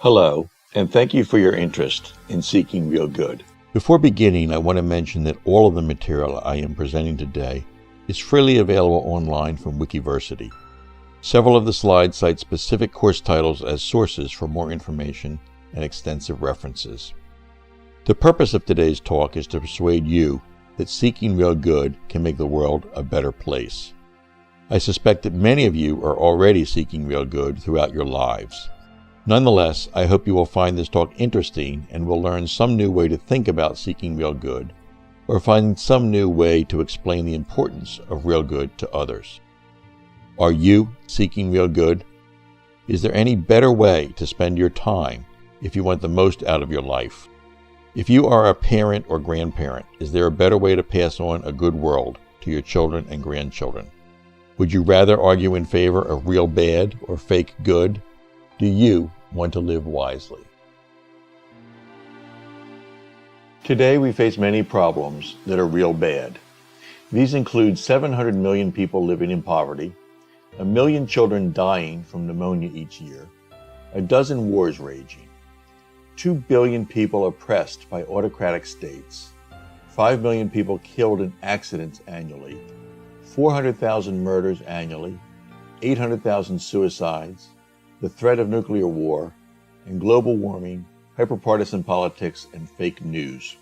Hello, and thank you for your interest in Seeking Real Good. Before beginning, I want to mention that all of the material I am presenting today is freely available online from Wikiversity. Several of the slides cite specific course titles as sources for more information and extensive references. The purpose of today's talk is to persuade you that seeking real good can make the world a better place. I suspect that many of you are already seeking real good throughout your lives. Nonetheless, I hope you will find this talk interesting and will learn some new way to think about seeking real good, or find some new way to explain the importance of real good to others. Are you seeking real good? Is there any better way to spend your time if you want the most out of your life? If you are a parent or grandparent, is there a better way to pass on a good world to your children and grandchildren? Would you rather argue in favor of real bad or fake good? Do you want to live wisely? Today we face many problems that are real bad. These include 700 million people living in poverty, 1 million children dying from pneumonia each year, a dozen wars raging, 2 billion people oppressed by autocratic states, 5 million people killed in accidents annually, 400,000 murders annually, 800,000 suicides, the threat of nuclear war, and global warming, hyperpartisan politics, and fake news.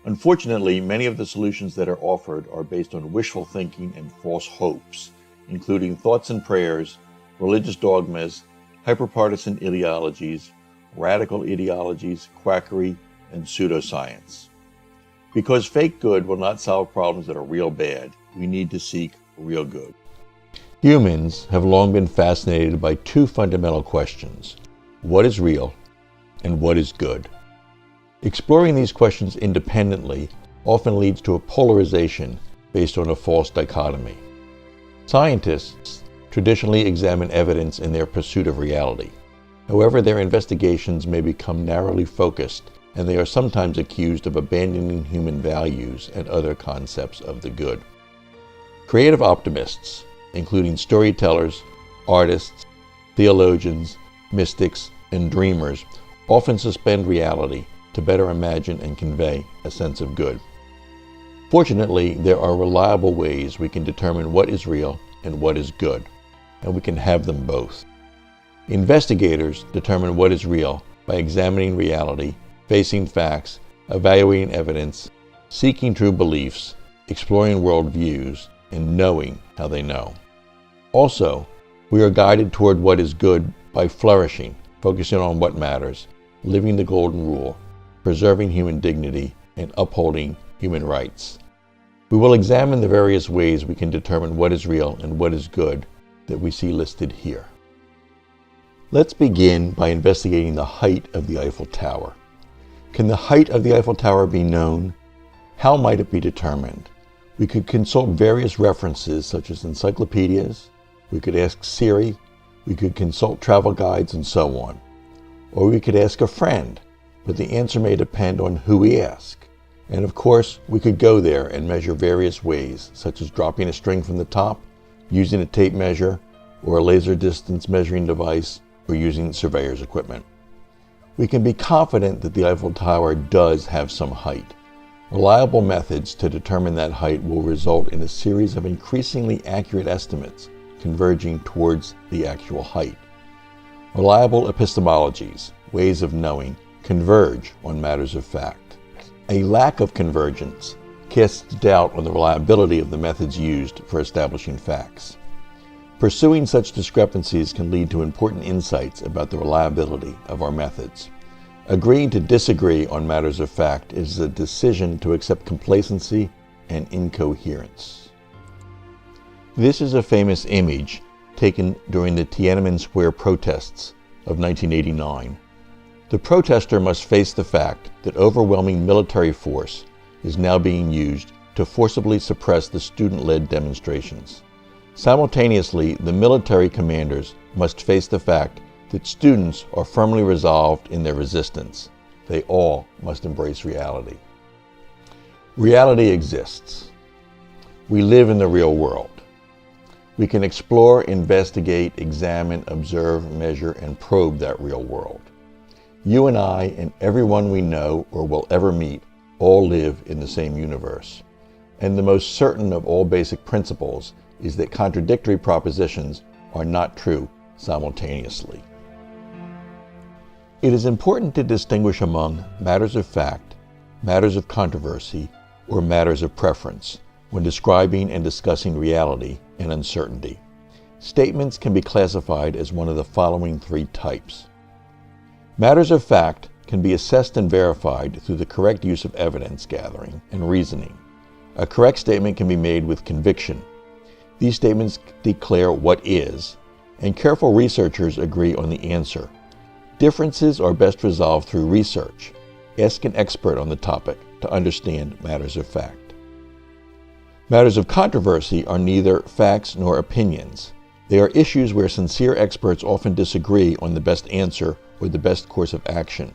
Unfortunately, many of the solutions that are offered are based on wishful thinking and false hopes, including thoughts and prayers, religious dogmas, hyperpartisan ideologies, radical ideologies, quackery, and pseudoscience. Because fake good will not solve problems that are real bad, we need to seek real good. Humans have long been fascinated by two fundamental questions: what is real and what is good? Exploring these questions independently often leads to a polarization based on a false dichotomy. Scientists traditionally examine evidence in their pursuit of reality. However, their investigations may become narrowly focused, and they are sometimes accused of abandoning human values and other concepts of the good. Creative optimists, including storytellers, artists, theologians, mystics, and dreamers, often suspend reality to better imagine and convey a sense of good. Fortunately, there are reliable ways we can determine what is real and what is good, and we can have them both. Investigators determine what is real by examining reality, facing facts, evaluating evidence, seeking true beliefs, exploring worldviews, and knowing how they know. Also, we are guided toward what is good by flourishing, focusing on what matters, living the golden rule, preserving human dignity, and upholding human rights. We will examine the various ways we can determine what is real and what is good that we see listed here. Let's begin by investigating the height of the Eiffel Tower. Can the height of the Eiffel Tower be known? How might it be determined? We could consult various references such as encyclopedias, we could ask Siri, we could consult travel guides, and so on. Or we could ask a friend, but the answer may depend on who we ask. And of course, we could go there and measure various ways, such as dropping a string from the top, using a tape measure, or a laser distance measuring device, or using surveyor's equipment. We can be confident that the Eiffel Tower does have some height. Reliable methods to determine that height will result in a series of increasingly accurate estimates converging towards the actual height. Reliable epistemologies, ways of knowing, converge on matters of fact. A lack of convergence casts doubt on the reliability of the methods used for establishing facts. Pursuing such discrepancies can lead to important insights about the reliability of our methods. Agreeing to disagree on matters of fact is a decision to accept complacency and incoherence. This is a famous image taken during the Tiananmen Square protests of 1989. The protester must face the fact that overwhelming military force is now being used to forcibly suppress the student-led demonstrations. Simultaneously, the military commanders must face the fact that students are firmly resolved in their resistance. They all must embrace reality. Reality exists. We live in the real world. We can explore, investigate, examine, observe, measure, and probe that real world. You and I and everyone we know or will ever meet all live in the same universe. And the most certain of all basic principles is that contradictory propositions are not true simultaneously. It is important to distinguish among matters of fact, matters of controversy, or matters of preference when describing and discussing reality and uncertainty. Statements can be classified as one of the following three types. Matters of fact can be assessed and verified through the correct use of evidence gathering and reasoning. A correct statement can be made with conviction. These statements declare what is, and careful researchers agree on the answer. Differences are best resolved through research. Ask an expert on the topic to understand matters of fact. Matters of controversy are neither facts nor opinions. They are issues where sincere experts often disagree on the best answer or the best course of action.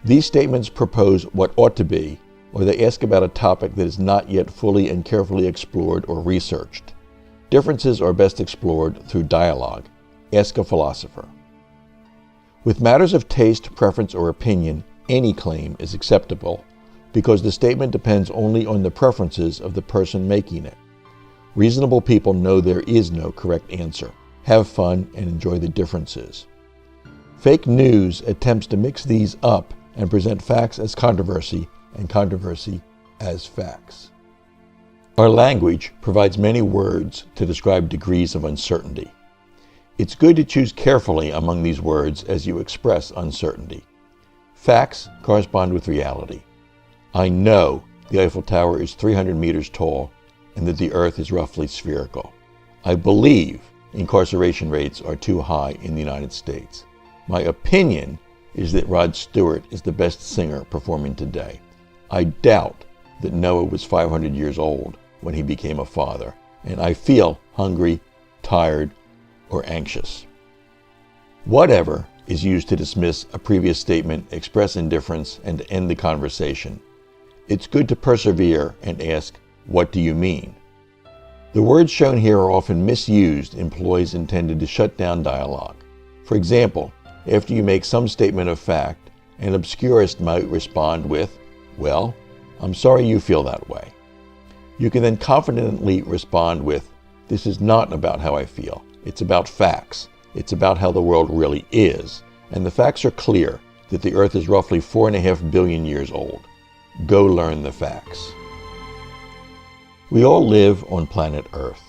These statements propose what ought to be, or they ask about a topic that is not yet fully and carefully explored or researched. Differences are best explored through dialogue. Ask a philosopher. With matters of taste, preference, or opinion, any claim is acceptable because the statement depends only on the preferences of the person making it. Reasonable people know there is no correct answer. Have fun and enjoy the differences. Fake news attempts to mix these up and present facts as controversy and controversy as facts. Our language provides many words to describe degrees of uncertainty. It's good to choose carefully among these words as you express uncertainty. Facts correspond with reality. I know the Eiffel Tower is 300 meters tall and that the Earth is roughly spherical. I believe incarceration rates are too high in the United States. My opinion is that Rod Stewart is the best singer performing today. I doubt that Noah was 500 years old when he became a father, and I feel hungry, tired, or anxious. Whatever is used to dismiss a previous statement, express indifference, and to end the conversation. It's good to persevere and ask, what do you mean? The words shown here are often misused in ploys intended to shut down dialogue. For example, after you make some statement of fact, an obscurist might respond with, well, I'm sorry you feel that way. You can then confidently respond with, this is not about how I feel. It's about facts. It's about how the world really is. And the facts are clear that the Earth is roughly 4.5 billion years old. Go learn the facts. We all live on planet Earth.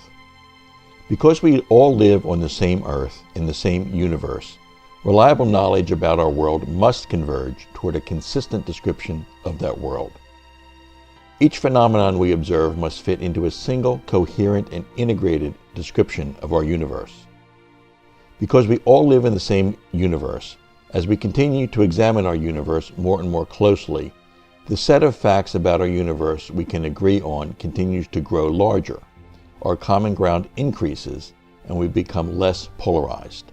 Because we all live on the same Earth, in the same universe, reliable knowledge about our world must converge toward a consistent description of that world. Each phenomenon we observe must fit into a single, coherent, and integrated description of our universe. Because we all live in the same universe, as we continue to examine our universe more and more closely, the set of facts about our universe we can agree on continues to grow larger. Our common ground increases, and we become less polarized.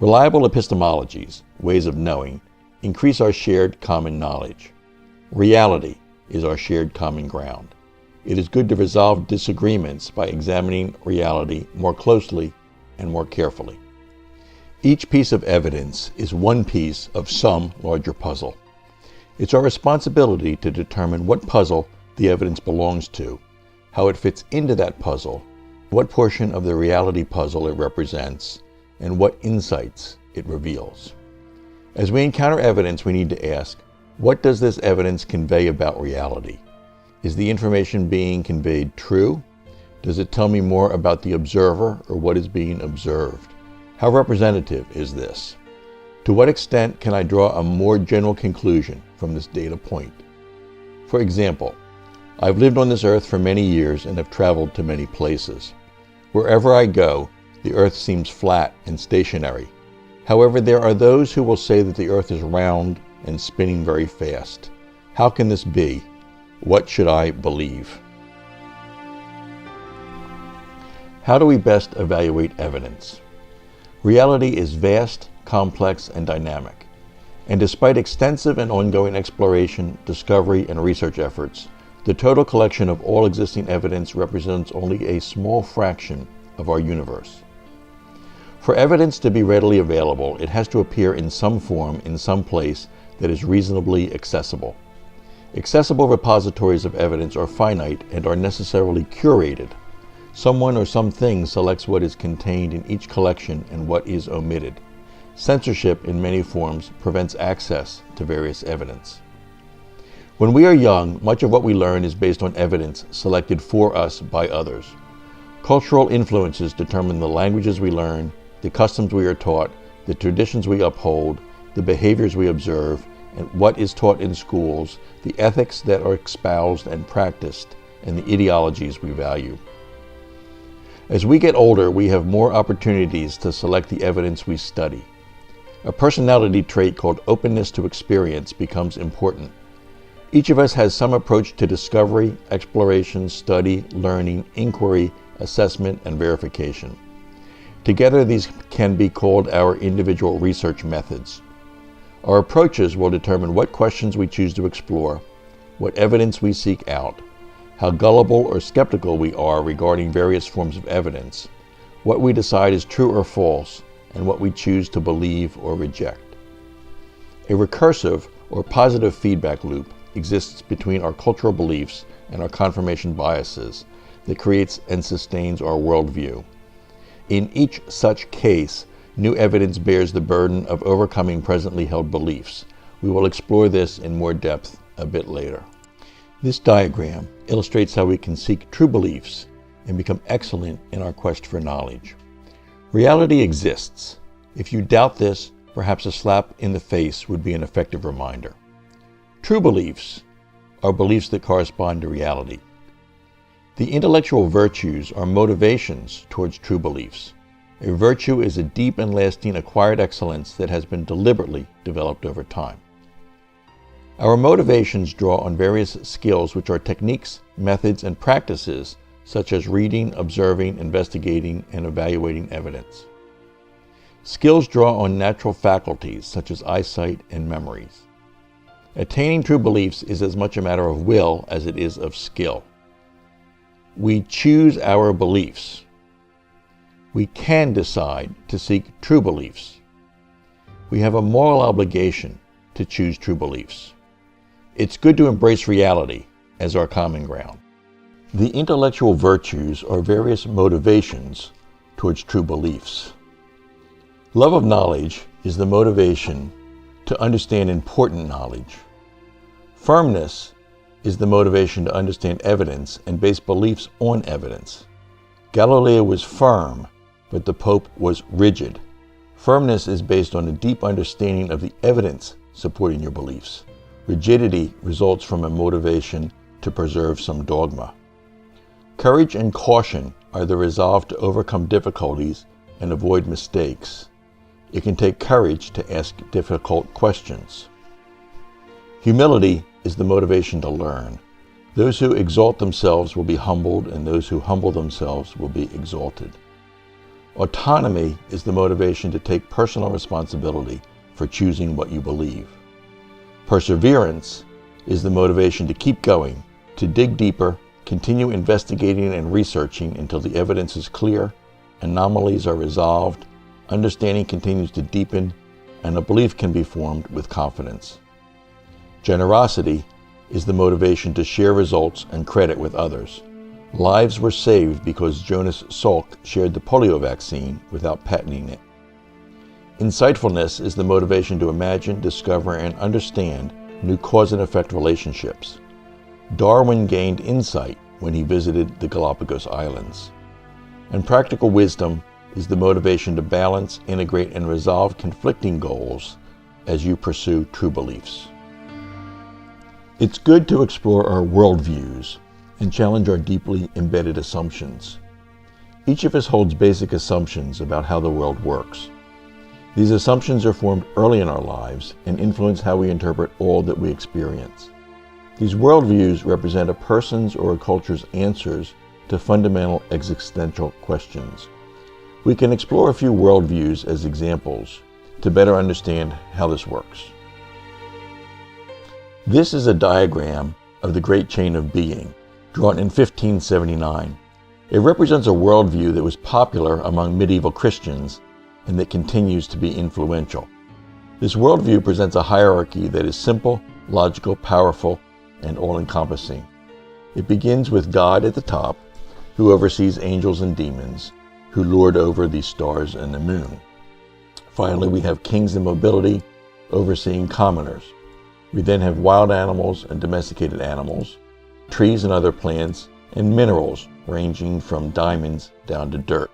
Reliable epistemologies, ways of knowing, increase our shared common knowledge. Reality is our shared common ground. It is good to resolve disagreements by examining reality more closely and more carefully. Each piece of evidence is one piece of some larger puzzle. It's our responsibility to determine what puzzle the evidence belongs to, how it fits into that puzzle, what portion of the reality puzzle it represents, and what insights it reveals. As we encounter evidence, we need to ask, what does this evidence convey about reality? Is the information being conveyed true? Does it tell me more about the observer or what is being observed? How representative is this? To what extent can I draw a more general conclusion from this data point? For example, I've lived on this earth for many years and have traveled to many places. Wherever I go, the earth seems flat and stationary. However, there are those who will say that the earth is round and spinning very fast. How can this be? What should I believe? How do we best evaluate evidence? Reality is vast, complex, and dynamic. And despite extensive and ongoing exploration, discovery, and research efforts, the total collection of all existing evidence represents only a small fraction of our universe. For evidence to be readily available, it has to appear in some form, in some place that is reasonably accessible. Accessible repositories of evidence are finite and are necessarily curated. Someone or something selects what is contained in each collection and what is omitted. Censorship in many forms prevents access to various evidence. When we are young, much of what we learn is based on evidence selected for us by others. Cultural influences determine the languages we learn, the customs we are taught, the traditions we uphold, the behaviors we observe, and what is taught in schools, the ethics that are espoused and practiced, and the ideologies we value. As we get older, we have more opportunities to select the evidence we study. A personality trait called openness to experience becomes important. Each of us has some approach to discovery, exploration, study, learning, inquiry, assessment, and verification. Together, these can be called our individual research methods. Our approaches will determine what questions we choose to explore, what evidence we seek out, how gullible or skeptical we are regarding various forms of evidence, what we decide is true or false, and what we choose to believe or reject. A recursive or positive feedback loop exists between our cultural beliefs and our confirmation biases that creates and sustains our worldview. In each such case, new evidence bears the burden of overcoming presently held beliefs. We will explore this in more depth a bit later. This diagram illustrates how we can seek true beliefs and become excellent in our quest for knowledge. Reality exists. If you doubt this, perhaps a slap in the face would be an effective reminder. True beliefs are beliefs that correspond to reality. The intellectual virtues are motivations towards true beliefs. A virtue is a deep and lasting acquired excellence that has been deliberately developed over time. Our motivations draw on various skills which are techniques, methods, and practices such as reading, observing, investigating, and evaluating evidence. Skills draw on natural faculties such as eyesight and memories. Attaining true beliefs is as much a matter of will as it is of skill. We choose our beliefs. We can decide to seek true beliefs. We have a moral obligation to choose true beliefs. It's good to embrace reality as our common ground. The intellectual virtues are various motivations towards true beliefs. Love of knowledge is the motivation to understand important knowledge. Firmness is the motivation to understand evidence and base beliefs on evidence. Galileo was firm, but the Pope was rigid. Firmness is based on a deep understanding of the evidence supporting your beliefs. Rigidity results from a motivation to preserve some dogma. Courage and caution are the resolve to overcome difficulties and avoid mistakes. It can take courage to ask difficult questions. Humility is the motivation to learn. Those who exalt themselves will be humbled, and those who humble themselves will be exalted. Autonomy is the motivation to take personal responsibility for choosing what you believe. Perseverance is the motivation to keep going, to dig deeper, continue investigating and researching until the evidence is clear, anomalies are resolved, understanding continues to deepen, and a belief can be formed with confidence. Generosity is the motivation to share results and credit with others. Lives were saved because Jonas Salk shared the polio vaccine without patenting it. Insightfulness is the motivation to imagine, discover, and understand new cause and effect relationships. Darwin gained insight when he visited the Galapagos Islands. And practical wisdom is the motivation to balance, integrate, and resolve conflicting goals as you pursue true beliefs. It's good to explore our worldviews and challenge our deeply embedded assumptions. Each of us holds basic assumptions about how the world works. These assumptions are formed early in our lives and influence how we interpret all that we experience. These worldviews represent a person's or a culture's answers to fundamental existential questions. We can explore a few worldviews as examples to better understand how this works. This is a diagram of the Great Chain of Being, drawn in 1579. It represents a worldview that was popular among medieval Christians and that continues to be influential. This worldview presents a hierarchy that is simple, logical, powerful, and all-encompassing. It begins with God at the top, who oversees angels and demons, who lord over the stars and the moon. Finally, we have kings in mobility, overseeing commoners. We then have wild animals and domesticated animals, trees and other plants, and minerals ranging from diamonds down to dirt.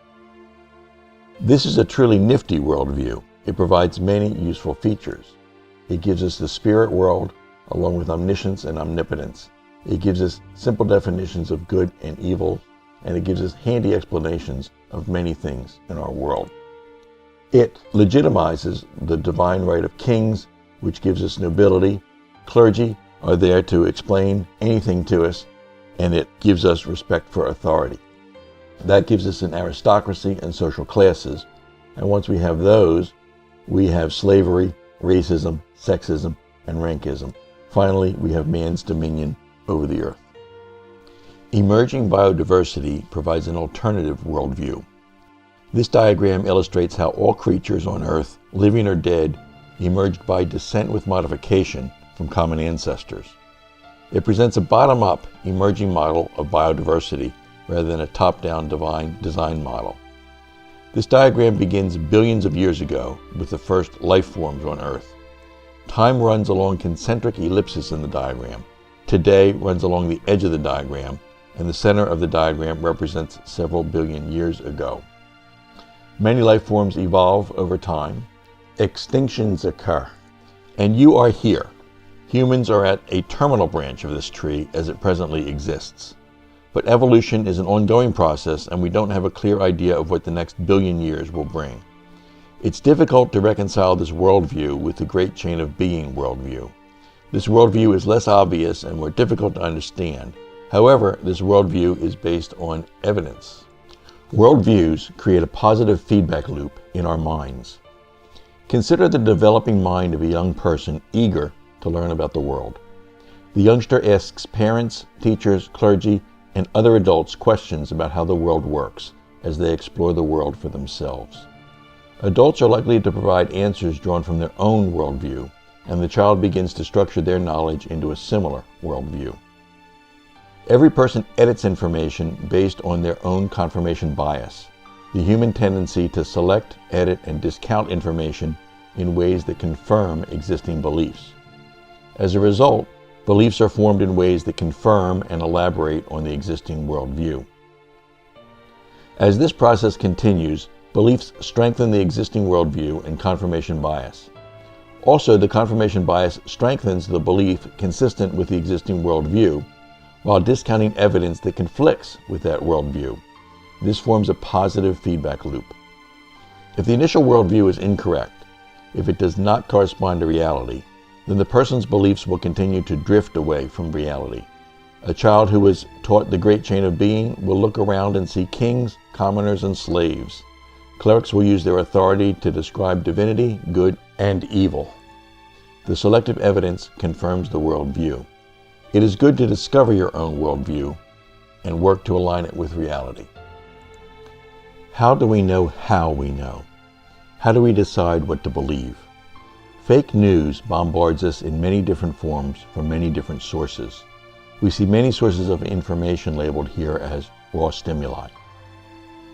This is a truly nifty worldview. It provides many useful features. It gives us the spirit world, along with omniscience and omnipotence. It gives us simple definitions of good and evil, and it gives us handy explanations of many things in our world. It legitimizes the divine right of kings, which gives us nobility. Clergy are there to explain anything to us, and it gives us respect for authority. That gives us an aristocracy and social classes, and once we have those, we have slavery, racism, sexism, and rankism. Finally, we have man's dominion over the earth. Emerging biodiversity provides an alternative worldview. This diagram illustrates how all creatures on Earth, living or dead, emerged by descent with modification from common ancestors. It presents a bottom-up emerging model of biodiversity rather than a top-down divine design model. This diagram begins billions of years ago with the first life forms on Earth. Time runs along concentric ellipses in the diagram. Today runs along the edge of the diagram, and the center of the diagram represents several billion years ago. Many life forms evolve over time. Extinctions occur. And you are here. Humans are at a terminal branch of this tree as it presently exists. But evolution is an ongoing process, and we don't have a clear idea of what the next billion years will bring. It's difficult to reconcile this worldview with the great chain of being worldview. This worldview is less obvious and more difficult to understand. However, this worldview is based on evidence. Worldviews create a positive feedback loop in our minds. Consider the developing mind of a young person eager to learn about the world. The youngster asks parents, teachers, clergy, and other adults questions about how the world works as they explore the world for themselves. Adults are likely to provide answers drawn from their own worldview, and the child begins to structure their knowledge into a similar worldview. Every person edits information based on their own confirmation bias, the human tendency to select, edit, and discount information in ways that confirm existing beliefs. As a result, beliefs are formed in ways that confirm and elaborate on the existing worldview. As this process continues, beliefs strengthen the existing worldview and confirmation bias. Also, the confirmation bias strengthens the belief consistent with the existing worldview, while discounting evidence that conflicts with that worldview. This forms a positive feedback loop. If the initial worldview is incorrect, if it does not correspond to reality, then the person's beliefs will continue to drift away from reality. A child who is taught the great chain of being will look around and see kings, commoners, and slaves. Clerics will use their authority to describe divinity, good, and evil. The selective evidence confirms the worldview. It is good to discover your own worldview and work to align it with reality. How do we know how we know? How do we decide what to believe? Fake news bombards us in many different forms from many different sources. We see many sources of information labeled here as raw stimuli.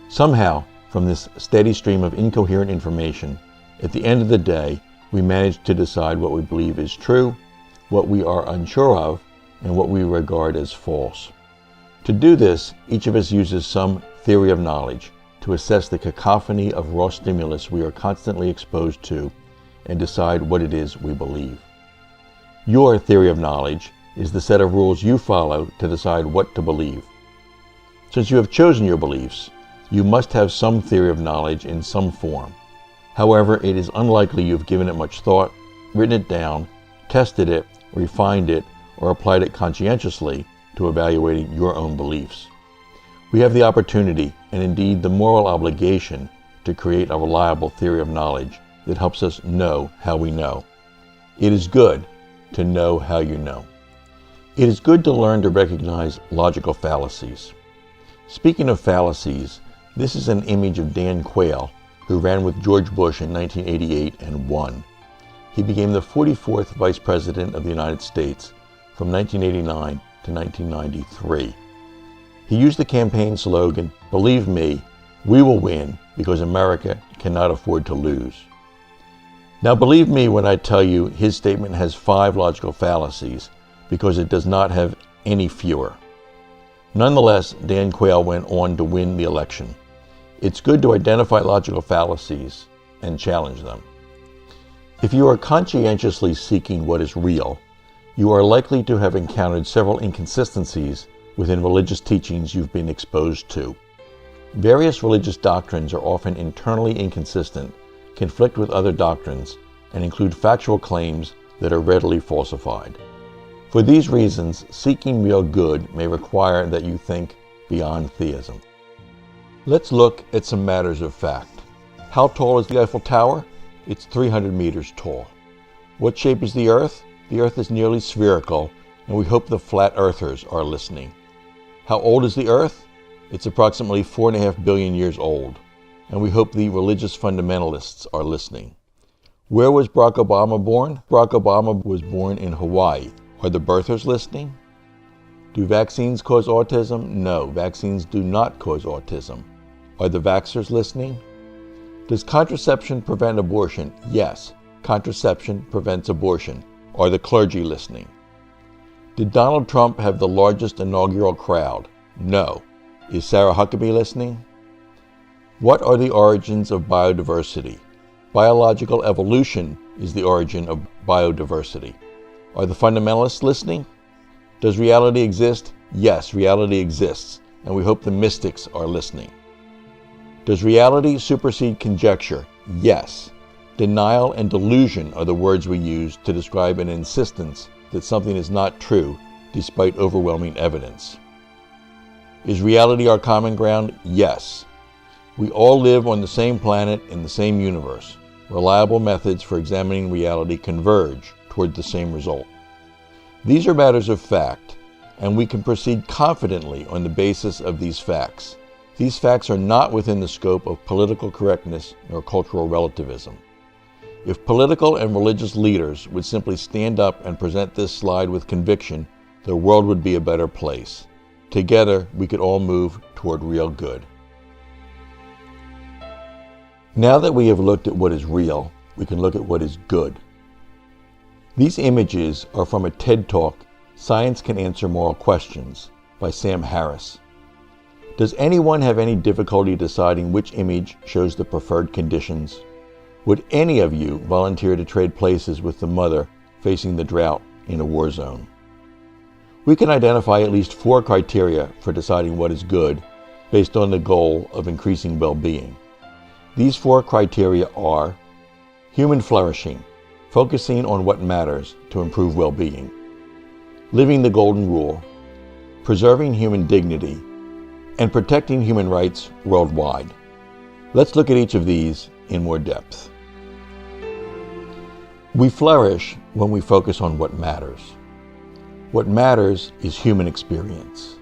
Somehow, from this steady stream of incoherent information, at the end of the day, we manage to decide what we believe is true, what we are unsure of, and what we regard as false. To do this, each of us uses some theory of knowledge to assess the cacophony of raw stimulus we are constantly exposed to and decide what it is we believe. Your theory of knowledge is the set of rules you follow to decide what to believe. Since you have chosen your beliefs, you must have some theory of knowledge in some form. However, it is unlikely you've given it much thought, written it down, tested it, refined it, or applied it conscientiously to evaluating your own beliefs. We have the opportunity, and indeed the moral obligation, to create a reliable theory of knowledge that helps us know how we know. It is good to know how you know. It is good to learn to recognize logical fallacies. Speaking of fallacies, this is an image of Dan Quayle, who ran with George Bush in 1988 and won. He became the 44th Vice President of the United States from 1989 to 1993. He used the campaign slogan, "Believe me, we will win because America cannot afford to lose." Now believe me when I tell you his statement has 5 logical fallacies because it does not have any fewer. Nonetheless, Dan Quayle went on to win the election. It's good to identify logical fallacies and challenge them. If you are conscientiously seeking what is real, you are likely to have encountered several inconsistencies within religious teachings you've been exposed to. Various religious doctrines are often internally inconsistent, conflict with other doctrines, and include factual claims that are readily falsified. For these reasons, seeking real good may require that you think beyond theism. Let's look at some matters of fact. How tall is the Eiffel Tower? It's 300 meters tall. What shape is the Earth? The Earth is nearly spherical, and we hope the flat earthers are listening. How old is the Earth? It's approximately 4.5 billion years old, and we hope the religious fundamentalists are listening. Where was Barack Obama born? Barack Obama was born in Hawaii. Are the birthers listening? Do vaccines cause autism? No, vaccines do not cause autism. Are the vaxxers listening? Does contraception prevent abortion? Yes, contraception prevents abortion. Are the clergy listening? Did Donald Trump have the largest inaugural crowd? No. Is Sarah Huckabee listening? What are the origins of biodiversity? Biological evolution is the origin of biodiversity. Are the fundamentalists listening? Does reality exist? Yes, reality exists, and we hope the mystics are listening. Does reality supersede conjecture? Yes. Denial and delusion are the words we use to describe an insistence that something is not true despite overwhelming evidence. Is reality our common ground? Yes. We all live on the same planet in the same universe. Reliable methods for examining reality converge toward the same result. These are matters of fact, and we can proceed confidently on the basis of these facts. These facts are not within the scope of political correctness nor cultural relativism. If political and religious leaders would simply stand up and present this slide with conviction, the world would be a better place. Together, we could all move toward real good. Now that we have looked at what is real, we can look at what is good. These images are from a TED Talk, Science Can Answer Moral Questions, by Sam Harris. Does anyone have any difficulty deciding which image shows the preferred conditions? Would any of you volunteer to trade places with the mother facing the drought in a war zone? We can identify at least 4 criteria for deciding what is good based on the goal of increasing well-being. These 4 criteria are human flourishing, focusing on what matters to improve well-being, living the golden rule, preserving human dignity, and protecting human rights worldwide. Let's look at each of these in more depth. We flourish when we focus on what matters. What matters is human experience.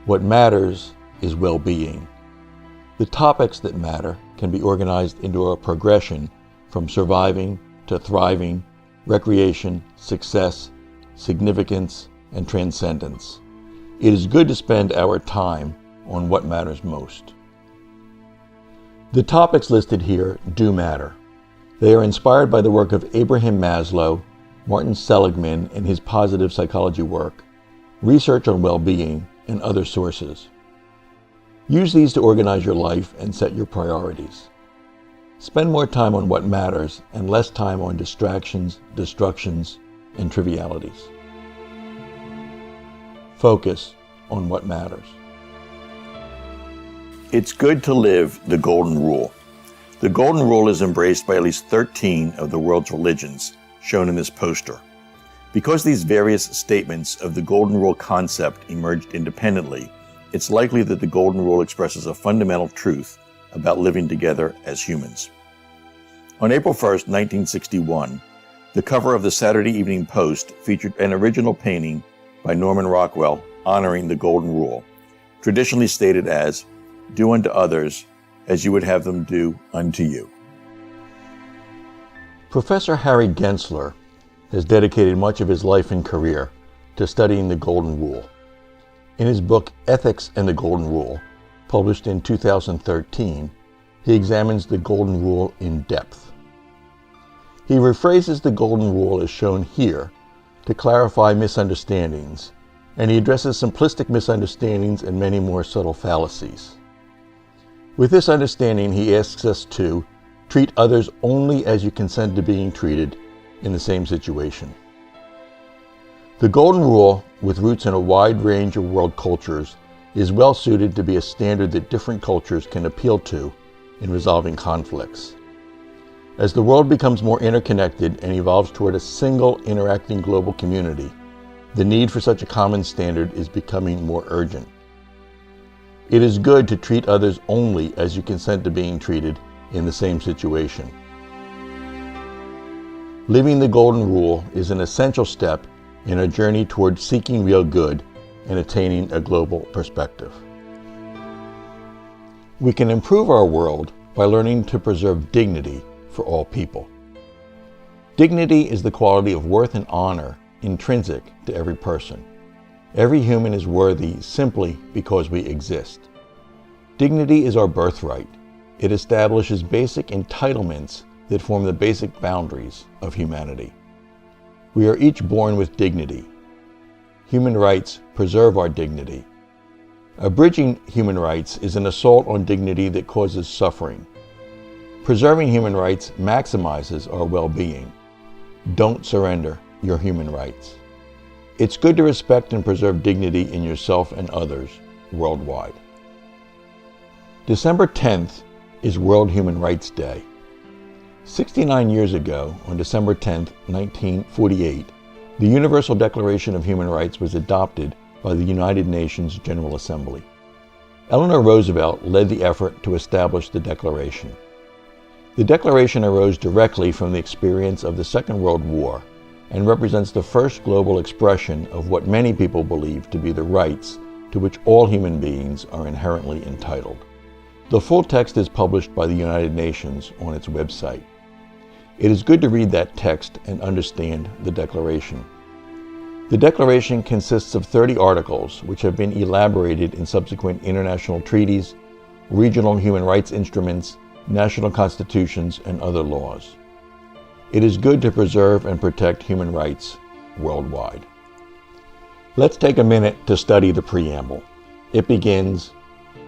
What matters is well-being. The topics that matter can be organized into a progression from surviving to thriving, recreation, success, significance, and transcendence. It is good to spend our time on what matters most. The topics listed here do matter. They are inspired by the work of Abraham Maslow, Martin Seligman and his positive psychology work, research on well-being, and other sources. Use these to organize your life and set your priorities. Spend more time on what matters and less time on distractions, destructions, and trivialities. Focus on what matters. It's good to live the Golden Rule. The Golden Rule is embraced by at least 13 of the world's religions, shown in this poster. Because these various statements of the Golden Rule concept emerged independently, it's likely that the Golden Rule expresses a fundamental truth about living together as humans. On April 1st, 1961, the cover of the Saturday Evening Post featured an original painting by Norman Rockwell honoring the Golden Rule, traditionally stated as, "Do unto others as you would have them do unto you. Professor Harry Gensler has dedicated much of his life and career to studying the Golden Rule. In his book, Ethics and the Golden Rule, published in 2013, he examines the Golden Rule in depth. He rephrases the Golden Rule as shown here to clarify misunderstandings, and he addresses simplistic misunderstandings and many more subtle fallacies. With this understanding, he asks us to treat others only as you consent to being treated in the same situation. The Golden Rule, with roots in a wide range of world cultures, is well suited to be a standard that different cultures can appeal to in resolving conflicts. As the world becomes more interconnected and evolves toward a single interacting global community, the need for such a common standard is becoming more urgent. It is good to treat others only as you consent to being treated in the same situation. Living the Golden Rule is an essential step in a journey toward seeking real good and attaining a global perspective. We can improve our world by learning to preserve dignity for all people. Dignity is the quality of worth and honor intrinsic to every person. Every human is worthy simply because we exist. Dignity is our birthright. It establishes basic entitlements that form the basic boundaries of humanity. We are each born with dignity. Human rights preserve our dignity. Abridging human rights is an assault on dignity that causes suffering. Preserving human rights maximizes our well-being. Don't surrender your human rights. It's good to respect and preserve dignity in yourself and others worldwide. December 10th is World Human Rights Day. 69 years ago, on December 10, 1948, the Universal Declaration of Human Rights was adopted by the United Nations General Assembly. Eleanor Roosevelt led the effort to establish the Declaration. The Declaration arose directly from the experience of the Second World War and represents the first global expression of what many people believe to be the rights to which all human beings are inherently entitled. The full text is published by the United Nations on its website. It is good to read that text and understand the Declaration. The Declaration consists of 30 articles which have been elaborated in subsequent international treaties, regional human rights instruments, national constitutions, and other laws. It is good to preserve and protect human rights worldwide. Let's take a minute to study the preamble. It begins,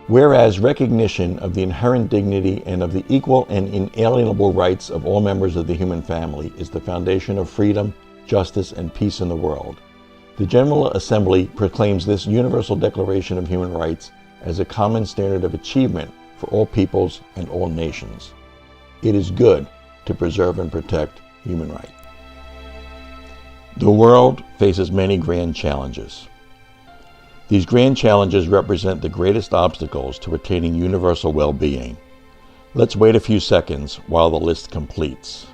"Whereas recognition of the inherent dignity and of the equal and inalienable rights of all members of the human family is the foundation of freedom, justice, and peace in the world, the General Assembly proclaims this Universal Declaration of Human Rights as a common standard of achievement for all peoples and all nations. It is good to preserve and protect human rights." The world faces many grand challenges. These grand challenges represent the greatest obstacles to attaining universal well-being. Let's wait a few seconds while the list completes.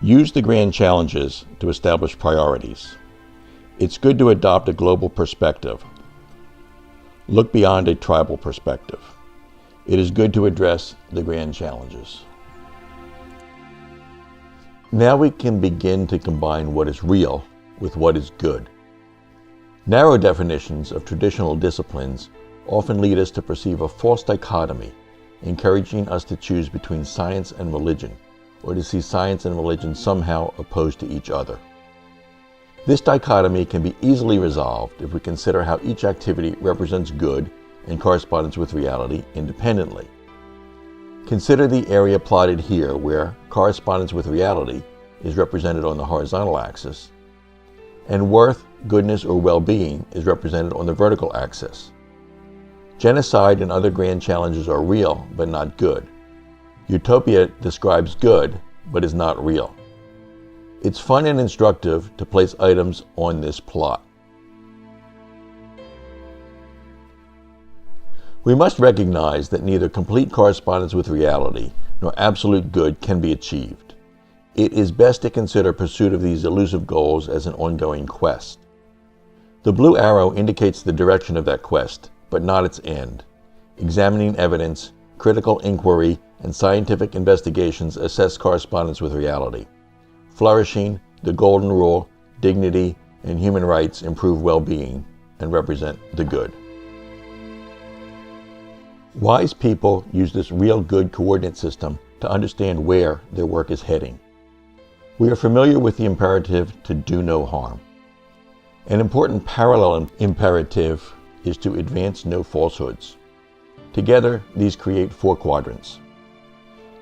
Use the grand challenges to establish priorities. It's good to adopt a global perspective. Look beyond a tribal perspective. It is good to address the grand challenges. Now we can begin to combine what is real with what is good. Narrow definitions of traditional disciplines often lead us to perceive a false dichotomy, encouraging us to choose between science and religion, or to see science and religion somehow opposed to each other. This dichotomy can be easily resolved if we consider how each activity represents good and corresponds with reality independently. Consider the area plotted here where correspondence with reality is represented on the horizontal axis, and worth, goodness, or well-being is represented on the vertical axis. Genocide and other grand challenges are real, but not good. Utopia describes good, but is not real. It's fun and instructive to place items on this plot. We must recognize that neither complete correspondence with reality nor absolute good can be achieved. it is best to consider pursuit of these elusive goals as an ongoing quest. The blue arrow indicates the direction of that quest, but not its end. Examining evidence, critical inquiry, and scientific investigations assess correspondence with reality. Flourishing, the golden rule, dignity, and human rights improve well-being and represent the good. Wise people use this real good coordinate system to understand where their work is heading. We are familiar with the imperative to do no harm. An important parallel imperative is to advance no falsehoods. Together, these create 4 quadrants.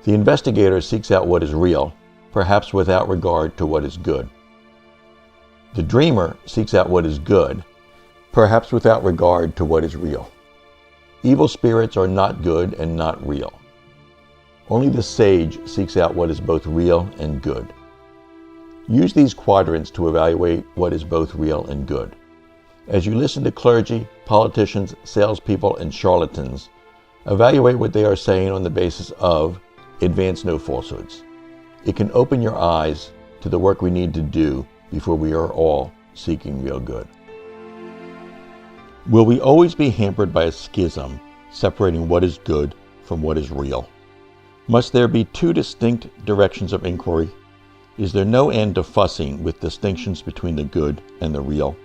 The investigator seeks out what is real, perhaps without regard to what is good. The dreamer seeks out what is good, perhaps without regard to what is real. Evil spirits are not good and not real. Only the sage seeks out what is both real and good. Use these quadrants to evaluate what is both real and good. As you listen to clergy, politicians, salespeople, and charlatans, evaluate what they are saying on the basis of advance no falsehoods. It can open your eyes to the work we need to do before we are all seeking real good. Will we always be hampered by a schism separating what is good from what is real? Must there be 2 distinct directions of inquiry? Is there no end to fussing with distinctions between the good and the real?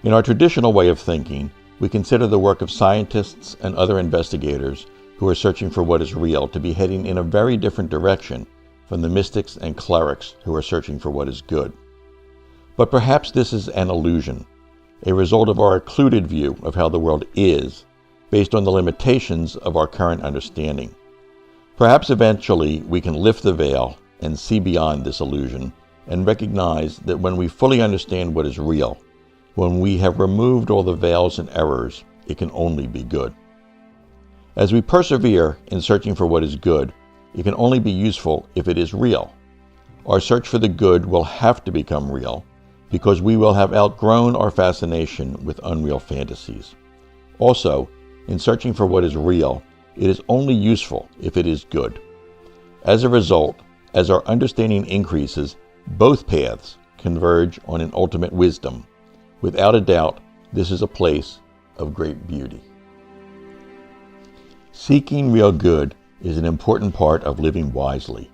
In our traditional way of thinking, we consider the work of scientists and other investigators who are searching for what is real to be heading in a very different direction from the mystics and clerics who are searching for what is good. But perhaps this is an illusion, a result of our occluded view of how the world is, based on the limitations of our current understanding. Perhaps eventually we can lift the veil and see beyond this illusion and recognize that when we fully understand what is real, when we have removed all the veils and errors, it can only be good. As we persevere in searching for what is good, it can only be useful if it is real. Our search for the good will have to become real because we will have outgrown our fascination with unreal fantasies. Also, in searching for what is real, it is only useful if it is good. As a result, as our understanding increases, both paths converge on an ultimate wisdom. Without a doubt, this is a place of great beauty. Seeking real good is an important part of living wisely.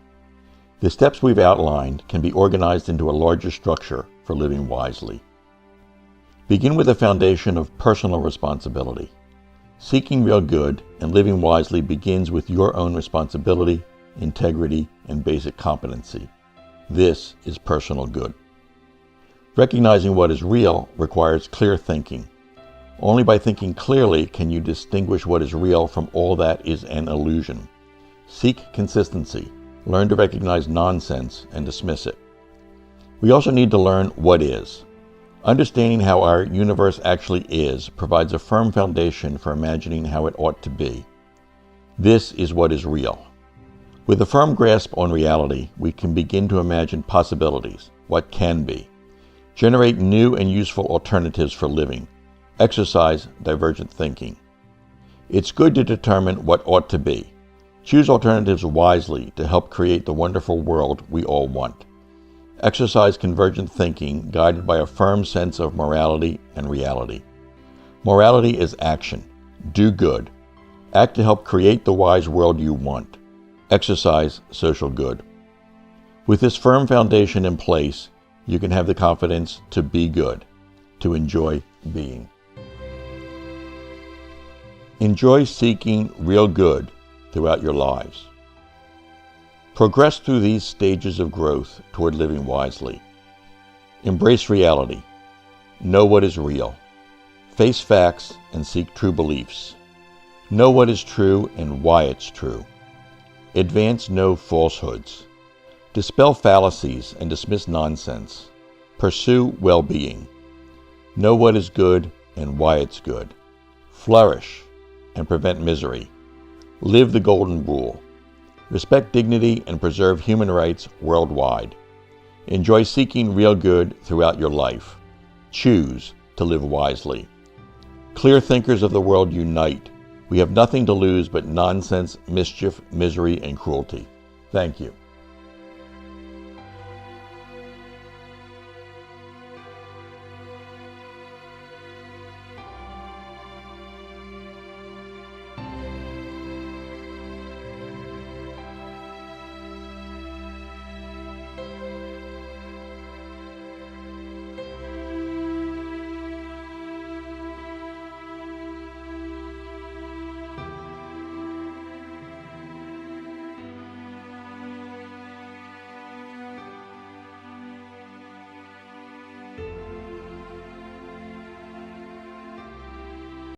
The steps we've outlined can be organized into a larger structure for living wisely. Begin with a foundation of personal responsibility. Seeking real good and living wisely begins with your own responsibility, integrity, and basic competency. This is personal good. Recognizing what is real requires clear thinking. Only by thinking clearly can you distinguish what is real from all that is an illusion. Seek consistency. Learn to recognize nonsense and dismiss it. We also need to learn what is. Understanding how our universe actually is provides a firm foundation for imagining how it ought to be. This is what is real. With a firm grasp on reality, we can begin to imagine possibilities, what can be. Generate new and useful alternatives for living. Exercise divergent thinking. It's good to determine what ought to be. Choose alternatives wisely to help create the wonderful world we all want. Exercise convergent thinking guided by a firm sense of morality and reality. Morality is action. Do good. Act to help create the wise world you want. Exercise social good. With this firm foundation in place, you can have the confidence to be good, to enjoy being. Enjoy seeking real good throughout your lives. Progress through these stages of growth toward living wisely. Embrace reality. Know what is real. Face facts and seek true beliefs. Know what is true and why it's true. Advance no falsehoods. Dispel fallacies and dismiss nonsense. Pursue well-being. Know what is good and why it's good. Flourish and prevent misery. Live the golden rule. Respect dignity and preserve human rights worldwide. Enjoy seeking real good throughout your life. Choose to live wisely. Clear thinkers of the world unite. We have nothing to lose but nonsense, mischief, misery, and cruelty. Thank you.